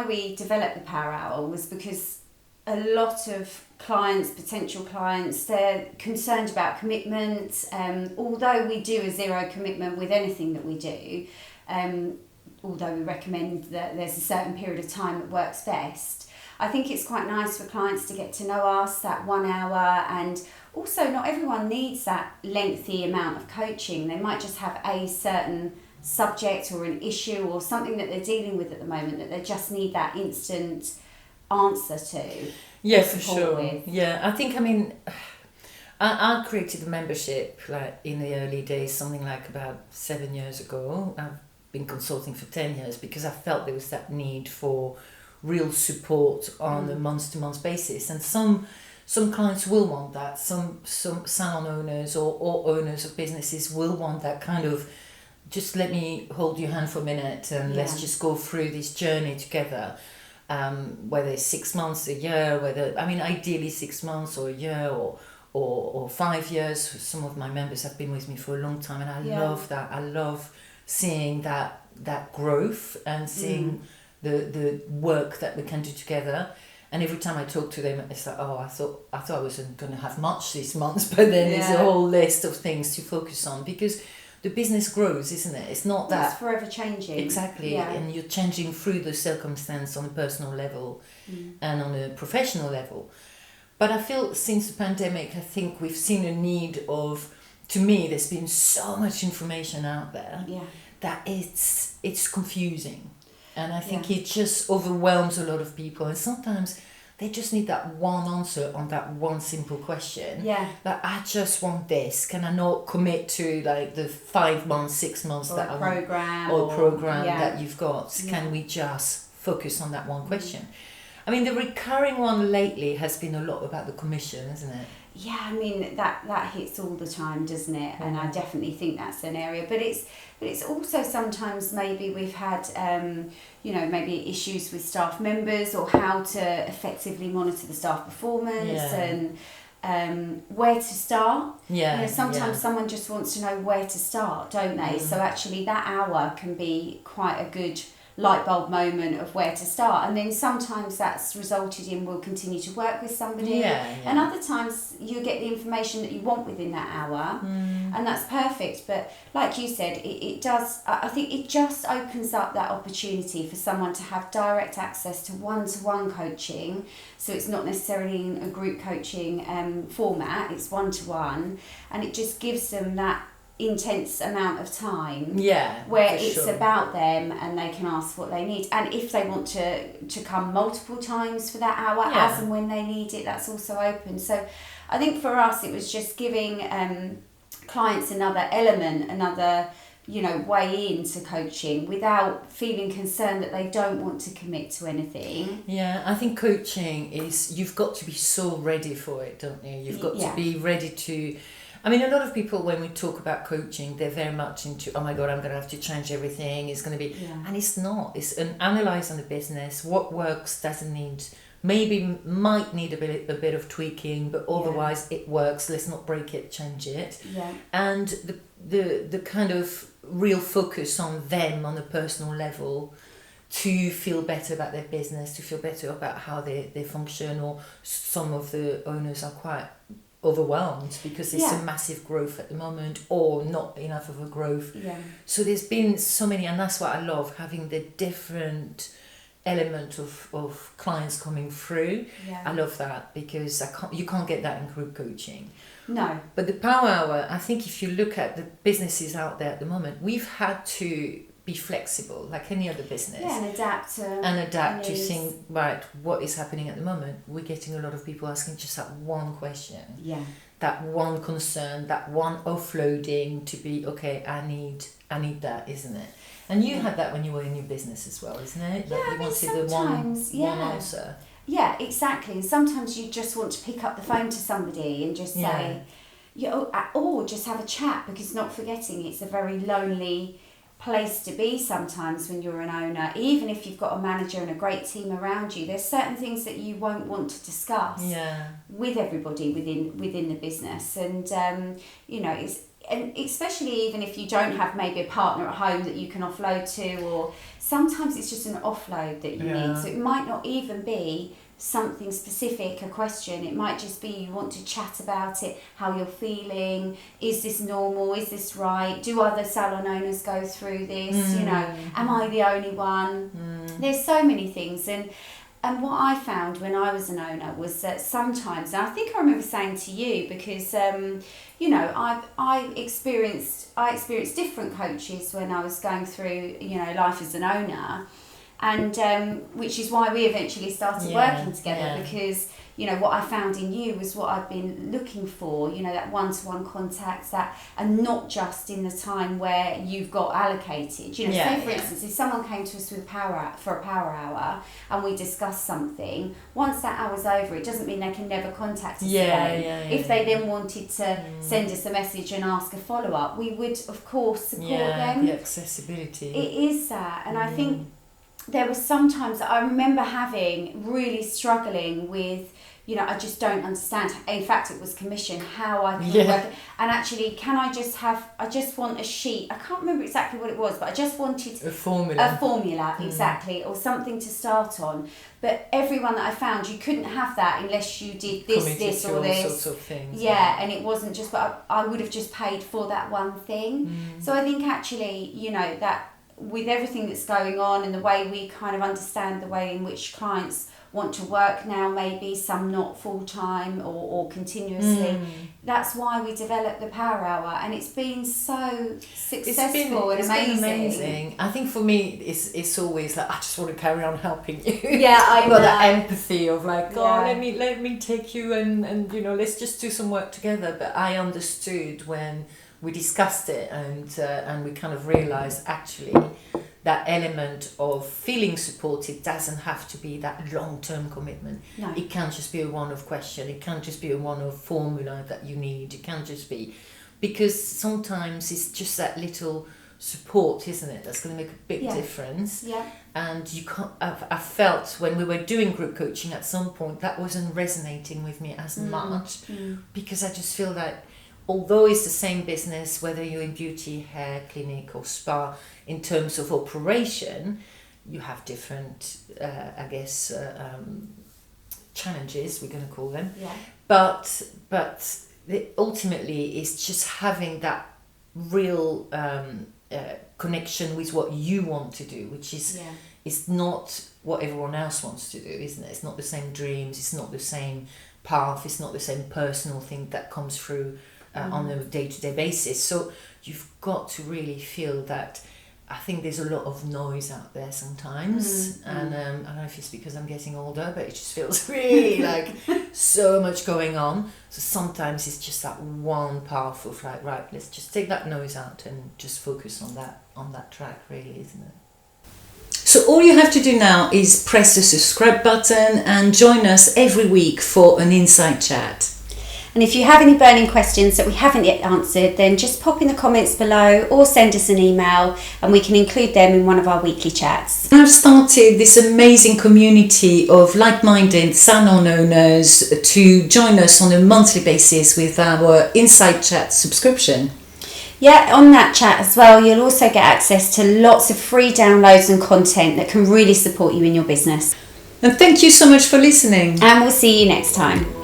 why we developed the Power Hour was because a lot of clients, potential clients, they're concerned about commitment. Although we do a zero commitment with anything that we do, although we recommend that there's a certain period of time that works best, I think it's quite nice for clients to get to know us, that 1 hour, and also not everyone needs that lengthy amount of coaching. They might just have a certain subject or an issue or something that they're dealing with at the moment that they just need that instant answer to. Yeah, for sure. With. Yeah, I think, I mean, I created a membership like in the early days, something like about 7 years ago. I've been consulting for 10 years because I felt there was that need for real support on a month-to-month basis, and some clients will want that. Some salon owners or owners of businesses will want that kind of, just let me hold your hand for a minute and let's just go through this journey together. Whether it's 6 months, a year, ideally 6 months or a year or 5 years. Some of my members have been with me for a long time, and I love that. I love seeing that growth and seeing the work that we can do together. And every time I talk to them, it's like, I thought I wasn't going to have much this month, but then there's a whole list of things to focus on, because the business grows, isn't it? It's not that... It's forever changing. Exactly, and you're changing through the circumstance on a personal level and on a professional level. But I feel since the pandemic, I think we've seen a need of... To me, there's been so much information out there that it's confusing. And I think it just overwhelms a lot of people. And sometimes they just need that one answer on that one simple question. Yeah. Like, I just want this. Can I not commit to like the 5 months, 6 months or that a I program want, or program that you've got? Yeah. Can we just focus on that one question? I mean, the recurring one lately has been a lot about the commission, isn't it? Yeah, I mean that hits all the time, doesn't it? And I definitely think that's an area. But it's also sometimes maybe we've had maybe issues with staff members, or how to effectively monitor the staff performance and where to start. Sometimes someone just wants to know where to start, don't they? So actually that hour can be quite a good light bulb moment of where to start, and then sometimes that's resulted in we'll continue to work with somebody, and other times you get the information that you want within that hour, and that's perfect. But like you said, it does, I think it just opens up that opportunity for someone to have direct access to one-to-one coaching. So it's not necessarily in a group coaching format, it's one-to-one, and it just gives them that intense amount of time where it's about them, and they can ask what they need, and if they want to come multiple times for that hour as and when they need it, that's also open. So I think for us it was just giving clients another element, another way into coaching without feeling concerned that they don't want to commit to anything. I think coaching is, you've got to be so ready for it, don't you? You've got to be ready to... I mean, a lot of people, when we talk about coaching, they're very much into, oh my God, I'm going to have to change everything. It's going to be... And it's not. It's an analyse on the business. What works, doesn't need... might need a bit of tweaking, but otherwise it works. Let's not break it, change it. And the kind of real focus on them on a personal level, to feel better about their business, to feel better about how they function. Or some of the owners are quite overwhelmed because there's some massive growth at the moment, or not enough of a growth. So there's been so many, and that's what I love, having the different element of clients coming through. I love that, because you can't get that in group coaching. No. But the Power Hour, I think if you look at the businesses out there at the moment, we've had to be flexible like any other business. And adapt to think, right, what is happening at the moment. We're getting a lot of people asking just that one question. That one concern, that one offloading to be, okay, I need that, isn't it? And you had that when you were in your business as well, isn't it? Yeah, you wanted the one answer. Yeah, exactly. And sometimes you just want to pick up the phone to somebody and just say, or just have a chat, because not forgetting, it's a very lonely place to be sometimes when you're an owner. Even if you've got a manager and a great team around you, there's certain things that you won't want to discuss with everybody within the business. And and especially even if you don't have maybe a partner at home that you can offload to, or sometimes it's just an offload that you need. So it might not even be something specific, a question. It might just be you want to chat about it, how you're feeling, is this normal, is this right, do other salon owners go through this, you know, am I the only one? There's so many things. And what I found when I was an owner was that sometimes, and I think I remember saying to you, because you know, I experienced different coaches when I was going through, you know, life as an owner, and which is why we eventually started working together, because, you know, what I found in you was what I've been looking for, you know, that one-to-one contact, that, and not just in the time where you've got allocated. You know, say for instance, if someone came to us with a power hour and we discussed something, once that hour's over, it doesn't mean they can never contact us again. If they then wanted to send us a message and ask a follow-up, we would, of course, support them. The accessibility. It is that, and I think there were some times that I remember really struggling with, you know, I just don't understand. In fact, it was commission, how I can work it. And actually, I just want a sheet. I can't remember exactly what it was, but I just wanted a formula, exactly, or something to start on. But everyone that I found, you couldn't have that unless you did this, or this. Sorts of things. And it wasn't just, but I would have just paid for that one thing. So I think actually, you know, that with everything that's going on and the way we kind of understand the way in which clients want to work now, maybe some not full-time or continuously, that's why we developed the Power Hour, and it's been so successful and amazing. Been amazing. I think for me it's always like, I just want to carry on helping you. I've got that empathy of like, let me take you and you know, let's just do some work together. But I understood when we discussed it and we kind of realised actually that element of feeling supported doesn't have to be that long-term commitment. No. It can't just be a one-off question. It can't just be a one-off formula that you need. It can't just be, because sometimes it's just that little support, isn't it, that's going to make a big difference. And you can't. I felt when we were doing group coaching at some point that wasn't resonating with me as much, because I just feel that although it's the same business, whether you're in beauty, hair, clinic or spa, in terms of operation, you have different, challenges, we're going to call them. But ultimately, it's just having that real connection with what you want to do, which is it's not what everyone else wants to do, isn't it? It's not the same dreams, it's not the same path, it's not the same personal thing that comes through on a day-to-day basis. So you've got to really feel that. I think there's a lot of noise out there sometimes, and I don't know if it's because I'm getting older, but it just feels really like so much going on. So sometimes it's just that one path of like, right, let's just take that noise out and just focus on that track, really, isn't it? So all you have to do now is press the subscribe button and join us every week for an insight chat. And if you have any burning questions that we haven't yet answered, then just pop in the comments below or send us an email and we can include them in one of our weekly chats. I've started this amazing community of like-minded salon owners to join us on a monthly basis with our Insight Chat subscription. On that chat as well, you'll also get access to lots of free downloads and content that can really support you in your business. And thank you so much for listening. And we'll see you next time.